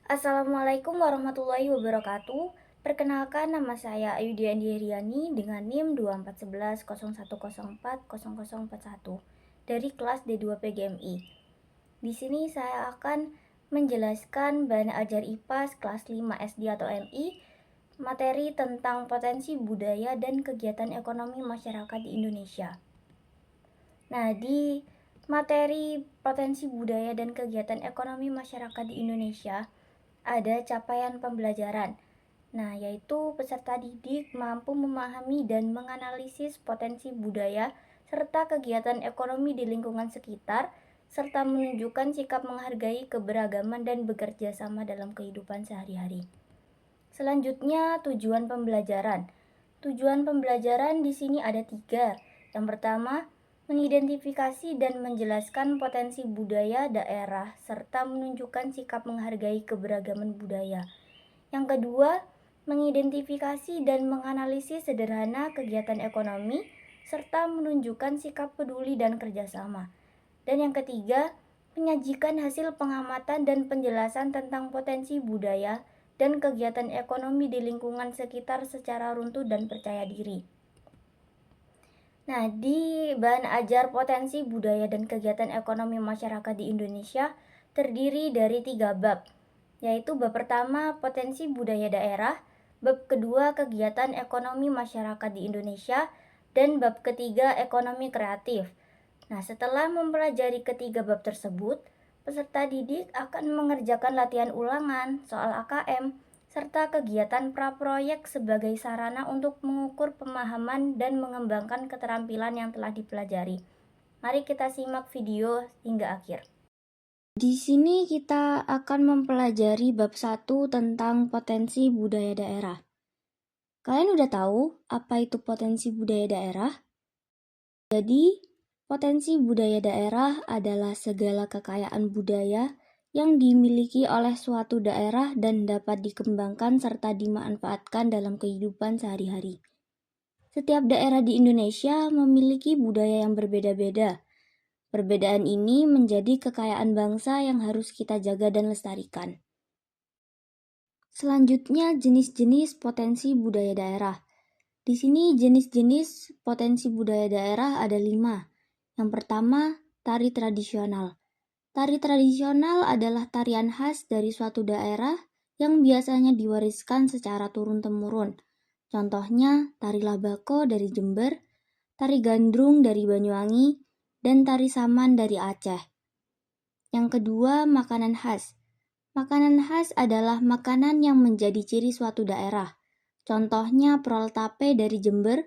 Assalamualaikum warahmatullahi wabarakatuh. Perkenalkan, nama saya Ayudya Andiriani dengan NIM 241101040041 dari kelas D2 PGMI. Di sini saya akan menjelaskan bahan ajar IPAS kelas 5 SD atau MI, materi tentang potensi budaya dan kegiatan ekonomi masyarakat di Indonesia. Nah, di materi potensi budaya dan kegiatan ekonomi masyarakat di Indonesia ada capaian pembelajaran. Nah, yaitu peserta didik mampu memahami dan menganalisis potensi budaya serta kegiatan ekonomi di lingkungan sekitar, serta menunjukkan sikap menghargai keberagaman dan bekerja sama dalam kehidupan sehari-hari. Selanjutnya, tujuan pembelajaran. Tujuan pembelajaran di sini ada 3. Yang pertama, mengidentifikasi dan menjelaskan potensi budaya daerah serta menunjukkan sikap menghargai keberagaman budaya. Yang kedua, mengidentifikasi dan menganalisis sederhana kegiatan ekonomi serta menunjukkan sikap peduli dan kerjasama. Dan yang ketiga, menyajikan hasil pengamatan dan penjelasan tentang potensi budaya dan kegiatan ekonomi di lingkungan sekitar secara runtut dan percaya diri. Nah, di bahan ajar potensi budaya dan kegiatan ekonomi masyarakat di Indonesia terdiri dari 3 bab, yaitu bab pertama potensi budaya daerah, bab kedua kegiatan ekonomi masyarakat di Indonesia, dan bab ketiga ekonomi kreatif. Nah, setelah mempelajari ketiga bab tersebut, peserta didik akan mengerjakan latihan ulangan, soal AKM, serta kegiatan praproyek sebagai sarana untuk mengukur pemahaman dan mengembangkan keterampilan yang telah dipelajari. Mari kita simak video hingga akhir. Di sini kita akan mempelajari bab 1 tentang potensi budaya daerah. Kalian udah tahu apa itu potensi budaya daerah? Jadi, potensi budaya daerah adalah segala kekayaan budaya yang dimiliki oleh suatu daerah dan dapat dikembangkan serta dimanfaatkan dalam kehidupan sehari-hari. Setiap daerah di Indonesia memiliki budaya yang berbeda-beda. Perbedaan ini menjadi kekayaan bangsa yang harus kita jaga dan lestarikan. Selanjutnya, jenis-jenis potensi budaya daerah. Di sini jenis-jenis potensi budaya daerah ada 5. Yang pertama, tari tradisional. Tari tradisional adalah tarian khas dari suatu daerah yang biasanya diwariskan secara turun-temurun. Contohnya, tari labako dari Jember, tari gandrung dari Banyuwangi, dan tari saman dari Aceh. Yang kedua, makanan khas. Makanan khas adalah makanan yang menjadi ciri suatu daerah. Contohnya prol tape dari Jember,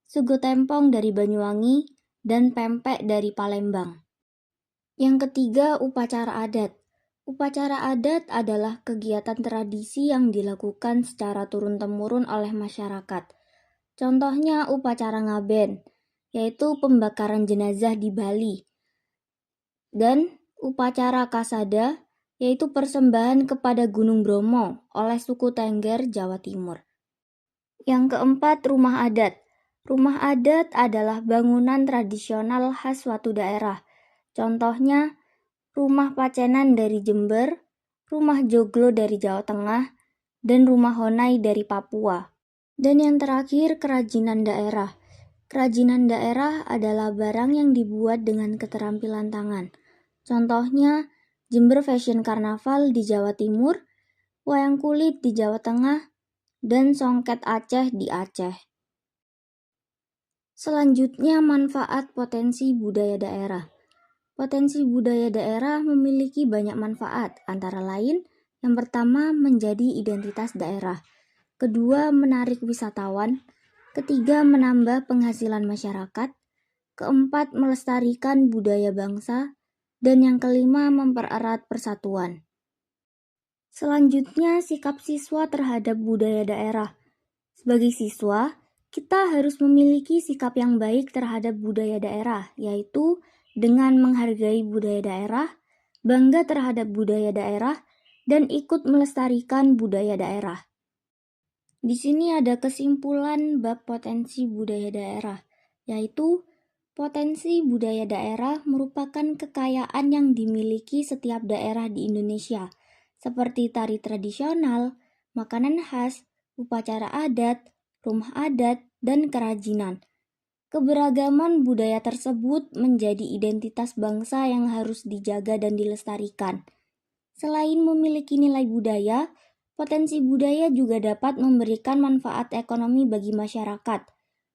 sugo tempong dari Banyuwangi, dan pempek dari Palembang. Yang ketiga, upacara adat. Upacara adat adalah kegiatan tradisi yang dilakukan secara turun-temurun oleh masyarakat. Contohnya upacara ngaben, yaitu pembakaran jenazah di Bali. Dan upacara kasada, yaitu persembahan kepada Gunung Bromo oleh suku Tengger, Jawa Timur. Yang keempat, rumah adat. Rumah adat adalah bangunan tradisional khas suatu daerah. Contohnya, rumah Pacenan dari Jember, rumah Joglo dari Jawa Tengah, dan rumah Honai dari Papua. Dan yang terakhir, kerajinan daerah. Kerajinan daerah adalah barang yang dibuat dengan keterampilan tangan. Contohnya, Jember Fashion Carnaval di Jawa Timur, wayang kulit di Jawa Tengah, dan songket Aceh di Aceh. Selanjutnya, manfaat potensi budaya daerah. Potensi budaya daerah memiliki banyak manfaat, antara lain, yang pertama menjadi identitas daerah, kedua menarik wisatawan, ketiga menambah penghasilan masyarakat, keempat melestarikan budaya bangsa, dan yang kelima mempererat persatuan. Selanjutnya, sikap siswa terhadap budaya daerah. Sebagai siswa, kita harus memiliki sikap yang baik terhadap budaya daerah, yaitu dengan menghargai budaya daerah, bangga terhadap budaya daerah, dan ikut melestarikan budaya daerah. Di sini ada kesimpulan bab potensi budaya daerah, yaitu potensi budaya daerah merupakan kekayaan yang dimiliki setiap daerah di Indonesia, seperti tari tradisional, makanan khas, upacara adat, rumah adat, dan kerajinan. Keberagaman budaya tersebut menjadi identitas bangsa yang harus dijaga dan dilestarikan. Selain memiliki nilai budaya, potensi budaya juga dapat memberikan manfaat ekonomi bagi masyarakat.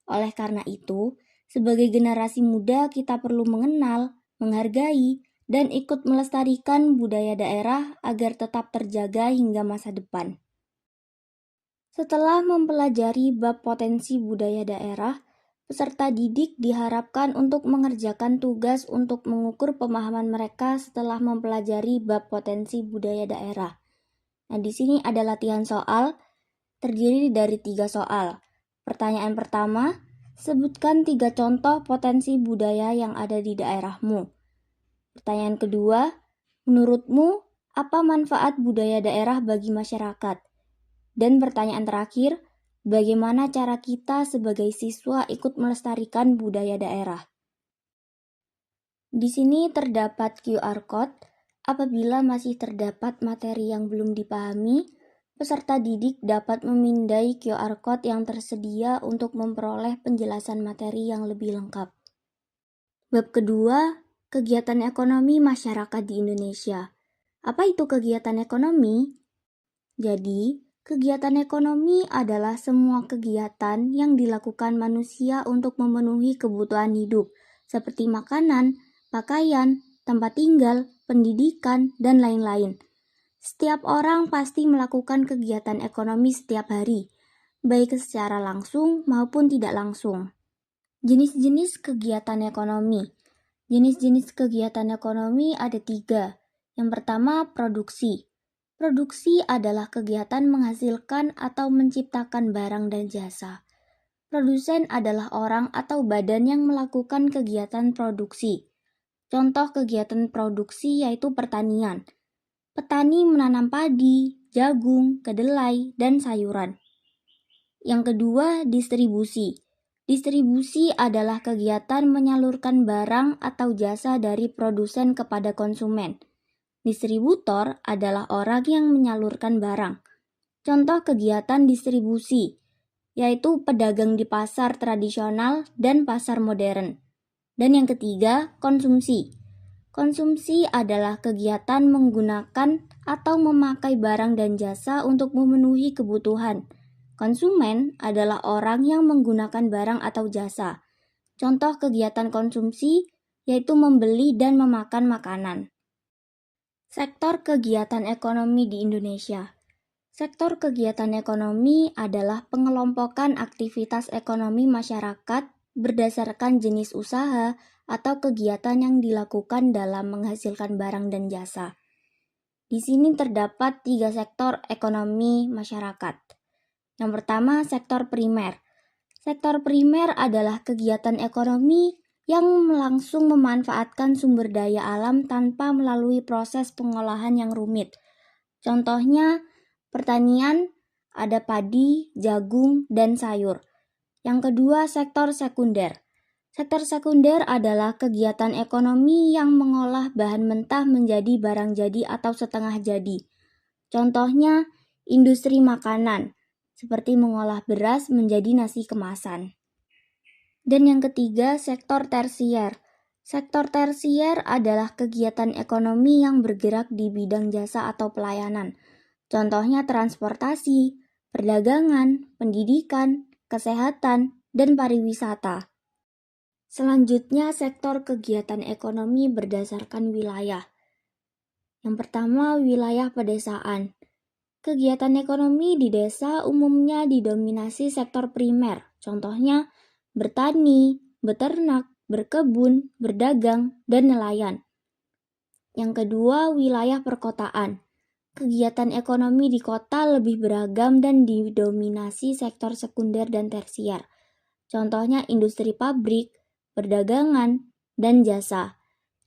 Oleh karena itu, sebagai generasi muda kita perlu mengenal, menghargai, dan ikut melestarikan budaya daerah agar tetap terjaga hingga masa depan. Setelah mempelajari bab potensi budaya daerah, peserta didik diharapkan untuk mengerjakan tugas untuk mengukur pemahaman mereka setelah mempelajari bab potensi budaya daerah. Nah, di sini ada latihan soal, terdiri dari 3 soal. Pertanyaan pertama, sebutkan 3 contoh potensi budaya yang ada di daerahmu. Pertanyaan kedua, menurutmu apa manfaat budaya daerah bagi masyarakat? Dan pertanyaan terakhir, bagaimana cara kita sebagai siswa ikut melestarikan budaya daerah? Di sini terdapat QR Code. Apabila masih terdapat materi yang belum dipahami, peserta didik dapat memindai QR Code yang tersedia untuk memperoleh penjelasan materi yang lebih lengkap. Bab kedua, kegiatan ekonomi masyarakat di Indonesia. Apa itu kegiatan ekonomi? Jadi, kegiatan ekonomi adalah semua kegiatan yang dilakukan manusia untuk memenuhi kebutuhan hidup, seperti makanan, pakaian, tempat tinggal, pendidikan, dan lain-lain. Setiap orang pasti melakukan kegiatan ekonomi setiap hari, baik secara langsung maupun tidak langsung. Jenis-jenis kegiatan ekonomi. Jenis-jenis kegiatan ekonomi ada 3. Yang pertama, produksi. Produksi adalah kegiatan menghasilkan atau menciptakan barang dan jasa. Produsen adalah orang atau badan yang melakukan kegiatan produksi. Contoh kegiatan produksi yaitu pertanian. Petani menanam padi, jagung, kedelai, dan sayuran. Yang kedua, distribusi. Distribusi adalah kegiatan menyalurkan barang atau jasa dari produsen kepada konsumen. Distributor adalah orang yang menyalurkan barang. Contoh kegiatan distribusi, yaitu pedagang di pasar tradisional dan pasar modern. Dan yang ketiga, konsumsi. Konsumsi adalah kegiatan menggunakan atau memakai barang dan jasa untuk memenuhi kebutuhan. Konsumen adalah orang yang menggunakan barang atau jasa. Contoh kegiatan konsumsi yaitu membeli dan memakan makanan. Sektor kegiatan ekonomi di Indonesia. Sektor kegiatan ekonomi adalah pengelompokan aktivitas ekonomi masyarakat berdasarkan jenis usaha atau kegiatan yang dilakukan dalam menghasilkan barang dan jasa. Di sini terdapat 3 sektor ekonomi masyarakat. Yang pertama, sektor primer. Sektor primer adalah kegiatan ekonomi yang langsung memanfaatkan sumber daya alam tanpa melalui proses pengolahan yang rumit. Contohnya, pertanian, ada padi, jagung, dan sayur. Yang kedua, sektor sekunder. Sektor sekunder adalah kegiatan ekonomi yang mengolah bahan mentah menjadi barang jadi atau setengah jadi. Contohnya, industri makanan, seperti mengolah beras menjadi nasi kemasan. Dan yang ketiga, sektor tersier. Sektor tersier adalah kegiatan ekonomi yang bergerak di bidang jasa atau pelayanan. Contohnya transportasi, perdagangan, pendidikan, kesehatan, dan pariwisata. Selanjutnya, sektor kegiatan ekonomi berdasarkan wilayah. Yang pertama, wilayah pedesaan. Kegiatan ekonomi di desa umumnya didominasi sektor primer. Contohnya, bertani, beternak, berkebun, berdagang, dan nelayan. Yang kedua, wilayah perkotaan. Kegiatan ekonomi di kota lebih beragam dan didominasi sektor sekunder dan tersier. Contohnya industri pabrik, perdagangan, dan jasa.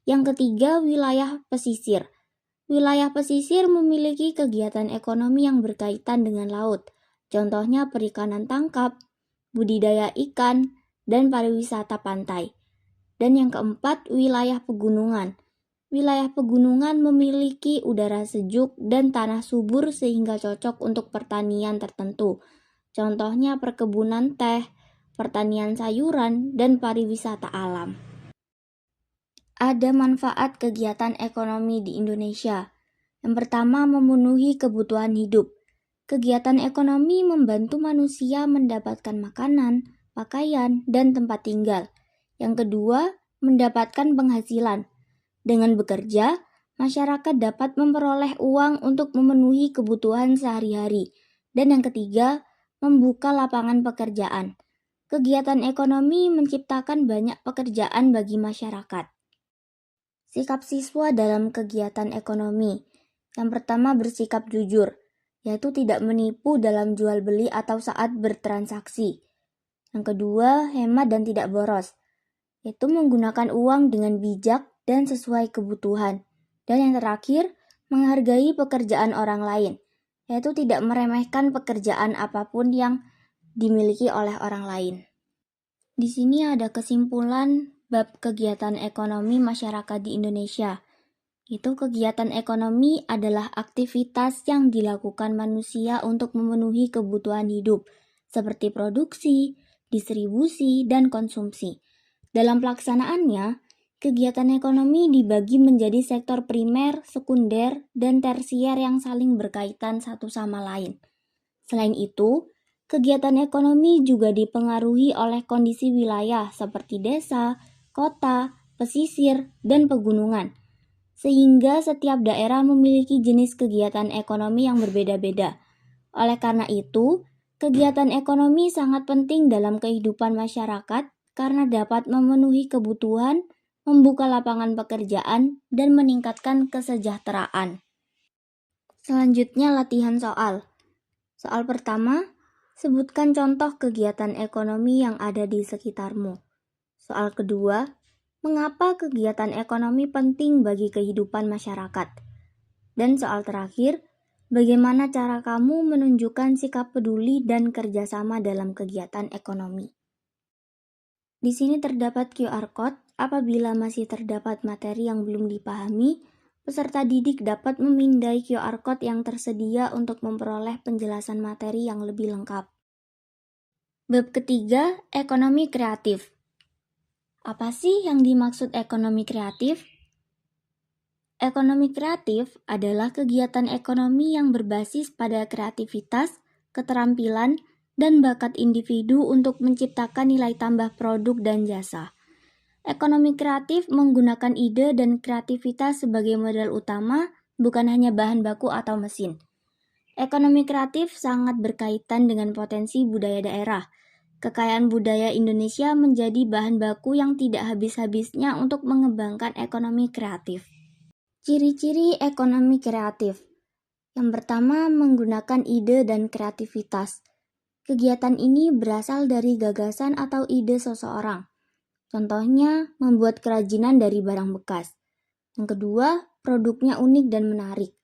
Yang ketiga, wilayah pesisir. Wilayah pesisir memiliki kegiatan ekonomi yang berkaitan dengan laut. Contohnya perikanan tangkap, budidaya ikan, dan pariwisata pantai. Dan yang keempat, wilayah pegunungan. wilayah pegunungan memiliki udara sejuk dan tanah subur sehingga cocok untuk pertanian tertentu. Contohnya perkebunan teh, pertanian sayuran, dan pariwisata alam. Ada manfaat kegiatan ekonomi di Indonesia. Yang pertama, memenuhi kebutuhan hidup. Kegiatan ekonomi membantu manusia mendapatkan makanan, pakaian, dan tempat tinggal. Yang kedua, mendapatkan penghasilan. Dengan bekerja, masyarakat dapat memperoleh uang untuk memenuhi kebutuhan sehari-hari. Dan yang ketiga, membuka lapangan pekerjaan. Kegiatan ekonomi menciptakan banyak pekerjaan bagi masyarakat. Sikap siswa dalam kegiatan ekonomi. Yang pertama, bersikap jujur, yaitu tidak menipu dalam jual beli atau saat bertransaksi. Yang kedua, hemat dan tidak boros, yaitu menggunakan uang dengan bijak dan sesuai kebutuhan. Dan yang terakhir, menghargai pekerjaan orang lain, yaitu tidak meremehkan pekerjaan apapun yang dimiliki oleh orang lain. Di sini ada kesimpulan bab kegiatan ekonomi masyarakat di Indonesia. Itu kegiatan ekonomi adalah aktivitas yang dilakukan manusia untuk memenuhi kebutuhan hidup, seperti produksi, distribusi, dan konsumsi. Dalam pelaksanaannya, kegiatan ekonomi dibagi menjadi sektor primer, sekunder, dan tersier yang saling berkaitan satu sama lain. Selain itu, kegiatan ekonomi juga dipengaruhi oleh kondisi wilayah seperti desa, kota, pesisir, dan pegunungan, sehingga setiap daerah memiliki jenis kegiatan ekonomi yang berbeda-beda. Oleh karena itu, kegiatan ekonomi sangat penting dalam kehidupan masyarakat karena dapat memenuhi kebutuhan, membuka lapangan pekerjaan, dan meningkatkan kesejahteraan. Selanjutnya latihan soal. Soal pertama, sebutkan contoh kegiatan ekonomi yang ada di sekitarmu. Soal kedua, mengapa kegiatan ekonomi penting bagi kehidupan masyarakat? Dan soal terakhir, bagaimana cara kamu menunjukkan sikap peduli dan kerjasama dalam kegiatan ekonomi? Di sini terdapat QR Code. Apabila masih terdapat materi yang belum dipahami, peserta didik dapat memindai QR Code yang tersedia untuk memperoleh penjelasan materi yang lebih lengkap. Bab ketiga, ekonomi kreatif. Apa sih yang dimaksud ekonomi kreatif? Ekonomi kreatif adalah kegiatan ekonomi yang berbasis pada kreativitas, keterampilan, dan bakat individu untuk menciptakan nilai tambah produk dan jasa. Ekonomi kreatif menggunakan ide dan kreativitas sebagai modal utama, bukan hanya bahan baku atau mesin. Ekonomi kreatif sangat berkaitan dengan potensi budaya daerah. Kekayaan budaya Indonesia menjadi bahan baku yang tidak habis-habisnya untuk mengembangkan ekonomi kreatif. Ciri-ciri ekonomi kreatif. Yang pertama, menggunakan ide dan kreativitas. Kegiatan ini berasal dari gagasan atau ide seseorang. Contohnya, membuat kerajinan dari barang bekas. Yang kedua, produknya unik dan menarik.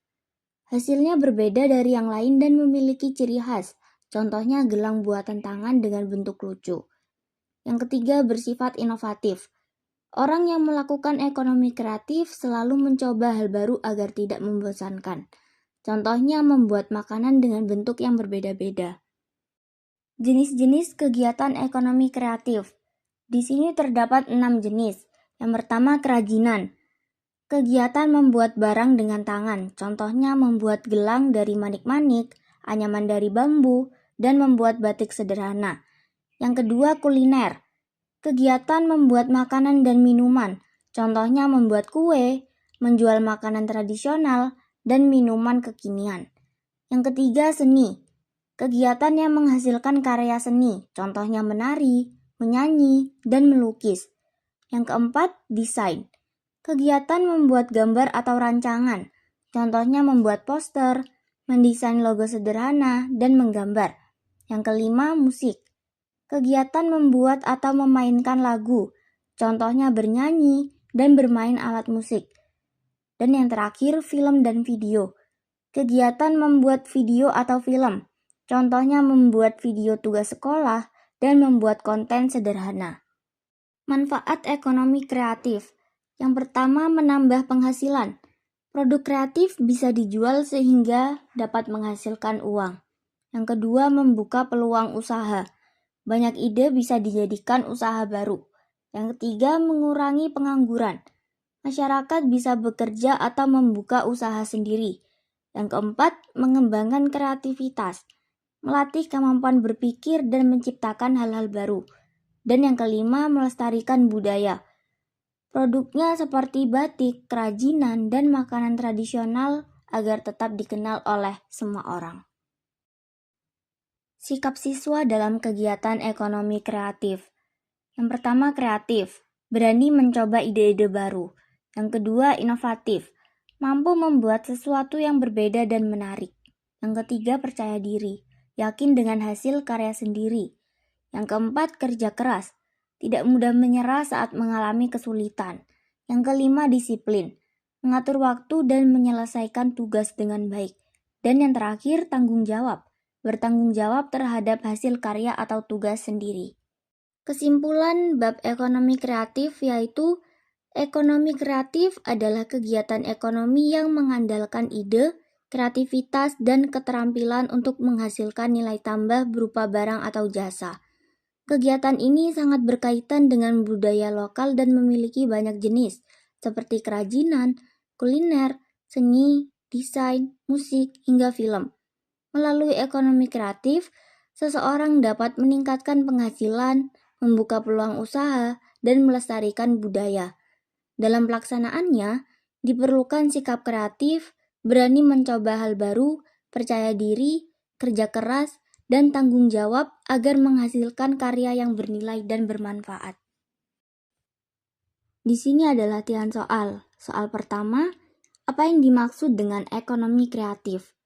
Hasilnya berbeda dari yang lain dan memiliki ciri khas. Contohnya, gelang buatan tangan dengan bentuk lucu. Yang ketiga, bersifat inovatif. Orang yang melakukan ekonomi kreatif selalu mencoba hal baru agar tidak membosankan. Contohnya, membuat makanan dengan bentuk yang berbeda-beda. Jenis-jenis kegiatan ekonomi kreatif. Di sini terdapat 6 jenis. Yang pertama, kerajinan. Kegiatan membuat barang dengan tangan, contohnya membuat gelang dari manik-manik, anyaman dari bambu, dan membuat batik sederhana. Yang kedua, kuliner. Kegiatan membuat makanan dan minuman, contohnya membuat kue, menjual makanan tradisional, dan minuman kekinian. Yang ketiga, seni. Kegiatan yang menghasilkan karya seni, contohnya menari, menyanyi, dan melukis. Yang keempat, desain. Kegiatan membuat gambar atau rancangan, contohnya membuat poster, mendesain logo sederhana, dan menggambar. Yang kelima, musik. Kegiatan membuat atau memainkan lagu, contohnya bernyanyi dan bermain alat musik. Dan yang terakhir, film dan video. Kegiatan membuat video atau film, contohnya membuat video tugas sekolah, dan membuat konten sederhana. Manfaat ekonomi kreatif. Yang pertama, menambah penghasilan. Produk kreatif bisa dijual sehingga dapat menghasilkan uang. Yang kedua, membuka peluang usaha. Banyak ide bisa dijadikan usaha baru. Yang ketiga, mengurangi pengangguran. Masyarakat bisa bekerja atau membuka usaha sendiri. Yang keempat, mengembangkan kreativitas. Melatih kemampuan berpikir dan menciptakan hal-hal baru. Dan yang kelima, melestarikan budaya. Produknya seperti batik, kerajinan, dan makanan tradisional agar tetap dikenal oleh semua orang. Sikap siswa dalam kegiatan ekonomi kreatif. Yang pertama, kreatif, berani mencoba ide-ide baru. Yang kedua, inovatif, mampu membuat sesuatu yang berbeda dan menarik. Yang ketiga, percaya diri, yakin dengan hasil karya sendiri. Yang keempat, kerja keras, tidak mudah menyerah saat mengalami kesulitan. Yang kelima, disiplin, mengatur waktu dan menyelesaikan tugas dengan baik. Dan yang terakhir, tanggung jawab, bertanggung jawab terhadap hasil karya atau tugas sendiri. Kesimpulan bab ekonomi kreatif yaitu ekonomi kreatif adalah kegiatan ekonomi yang mengandalkan ide, kreativitas, dan keterampilan untuk menghasilkan nilai tambah berupa barang atau jasa. Kegiatan ini sangat berkaitan dengan budaya lokal dan memiliki banyak jenis, seperti kerajinan, kuliner, seni, desain, musik, hingga film. Melalui ekonomi kreatif, seseorang dapat meningkatkan penghasilan, membuka peluang usaha, dan melestarikan budaya. Dalam pelaksanaannya, diperlukan sikap kreatif, berani mencoba hal baru, percaya diri, kerja keras, dan tanggung jawab agar menghasilkan karya yang bernilai dan bermanfaat. Di sini ada latihan soal. Soal pertama, apa yang dimaksud dengan ekonomi kreatif?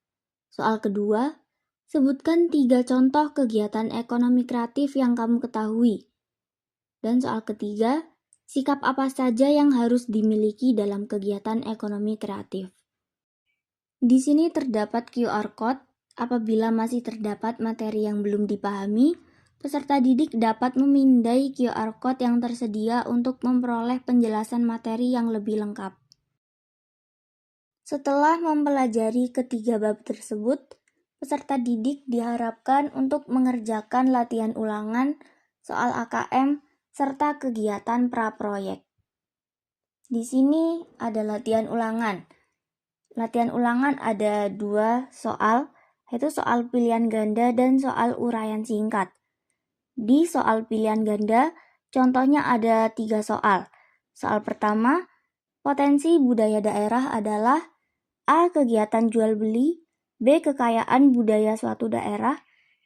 Soal kedua, sebutkan 3 contoh kegiatan ekonomi kreatif yang kamu ketahui. Dan soal ketiga, sikap apa saja yang harus dimiliki dalam kegiatan ekonomi kreatif. Di sini terdapat QR Code. Apabila masih terdapat materi yang belum dipahami, peserta didik dapat memindai QR Code yang tersedia untuk memperoleh penjelasan materi yang lebih lengkap. Setelah mempelajari ketiga bab tersebut, peserta didik diharapkan untuk mengerjakan latihan ulangan, soal AKM, serta kegiatan praproyek. Di sini ada latihan ulangan. Latihan ulangan ada 2 soal, yaitu soal pilihan ganda dan soal uraian singkat. Di soal pilihan ganda, contohnya ada 3 soal. Soal pertama, potensi budaya daerah adalah A. Kegiatan jual beli, B. Kekayaan budaya suatu daerah,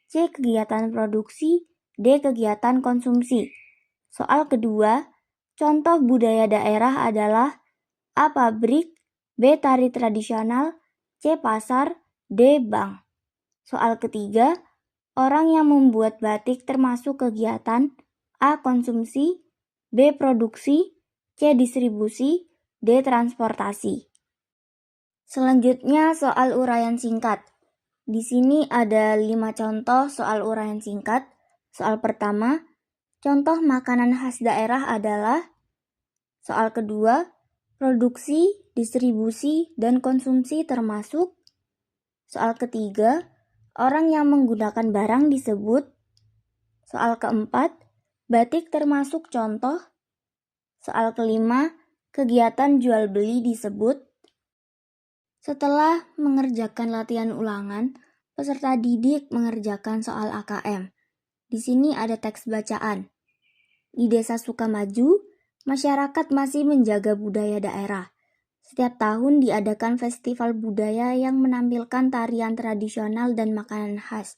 C. Kegiatan produksi, D. Kegiatan konsumsi. Soal kedua, contoh budaya daerah adalah A. Pabrik, B. Tari tradisional, C. Pasar, D. Bank. Soal ketiga, orang yang membuat batik termasuk kegiatan A. Konsumsi, B. Produksi, C. Distribusi, D. Transportasi. Selanjutnya soal uraian singkat. Di sini ada 5 contoh soal uraian singkat. Soal pertama, contoh makanan khas daerah adalah. Soal kedua, produksi, distribusi, dan konsumsi termasuk. Soal ketiga, orang yang menggunakan barang disebut. Soal keempat, batik termasuk contoh. Soal kelima, kegiatan jual beli disebut. Setelah mengerjakan latihan ulangan, peserta didik mengerjakan soal AKM. Di sini ada teks bacaan. Di Desa Sukamaju, masyarakat masih menjaga budaya daerah. Setiap tahun diadakan festival budaya yang menampilkan tarian tradisional dan makanan khas.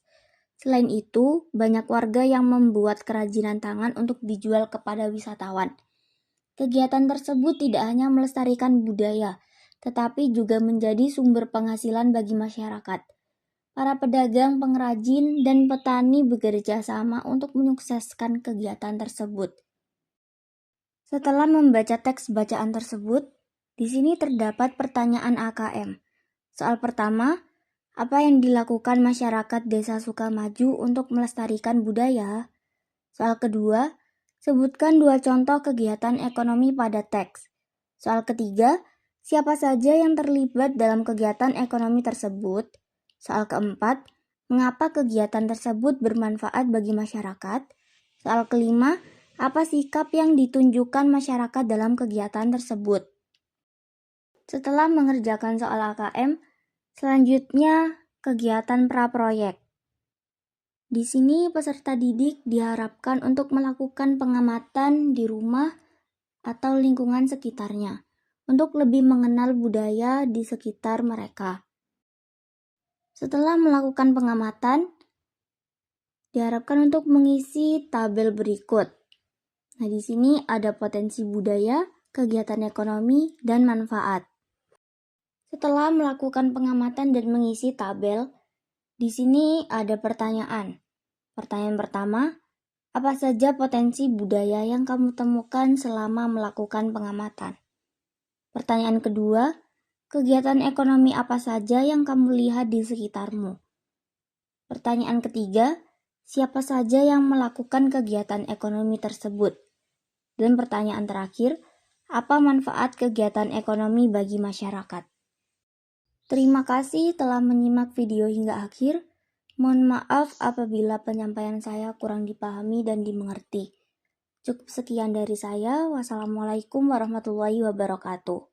Selain itu, banyak warga yang membuat kerajinan tangan untuk dijual kepada wisatawan. Kegiatan tersebut tidak hanya melestarikan budaya, tetapi juga menjadi sumber penghasilan bagi masyarakat. Para pedagang, pengrajin, dan petani bekerja sama untuk menyukseskan kegiatan tersebut. Setelah membaca teks bacaan tersebut, di sini terdapat pertanyaan AKM. Soal pertama, apa yang dilakukan masyarakat Desa Sukamaju untuk melestarikan budaya? Soal kedua, sebutkan 2 contoh kegiatan ekonomi pada teks. Soal ketiga, siapa saja yang terlibat dalam kegiatan ekonomi tersebut? Soal keempat, mengapa kegiatan tersebut bermanfaat bagi masyarakat? Soal kelima, apa sikap yang ditunjukkan masyarakat dalam kegiatan tersebut? Setelah mengerjakan soal AKM, selanjutnya kegiatan praproyek. Di sini peserta didik diharapkan untuk melakukan pengamatan di rumah atau lingkungan sekitarnya untuk lebih mengenal budaya di sekitar mereka. Setelah melakukan pengamatan, diharapkan untuk mengisi tabel berikut. Nah, di sini ada potensi budaya, kegiatan ekonomi, dan manfaat. Setelah melakukan pengamatan dan mengisi tabel, di sini ada pertanyaan. Pertanyaan pertama, apa saja potensi budaya yang kamu temukan selama melakukan pengamatan? Pertanyaan kedua, kegiatan ekonomi apa saja yang kamu lihat di sekitarmu? Pertanyaan ketiga, siapa saja yang melakukan kegiatan ekonomi tersebut? Dan pertanyaan terakhir, apa manfaat kegiatan ekonomi bagi masyarakat? Terima kasih telah menyimak video hingga akhir. Mohon maaf apabila penyampaian saya kurang dipahami dan dimengerti. Cukup sekian dari saya. Wassalamualaikum warahmatullahi wabarakatuh.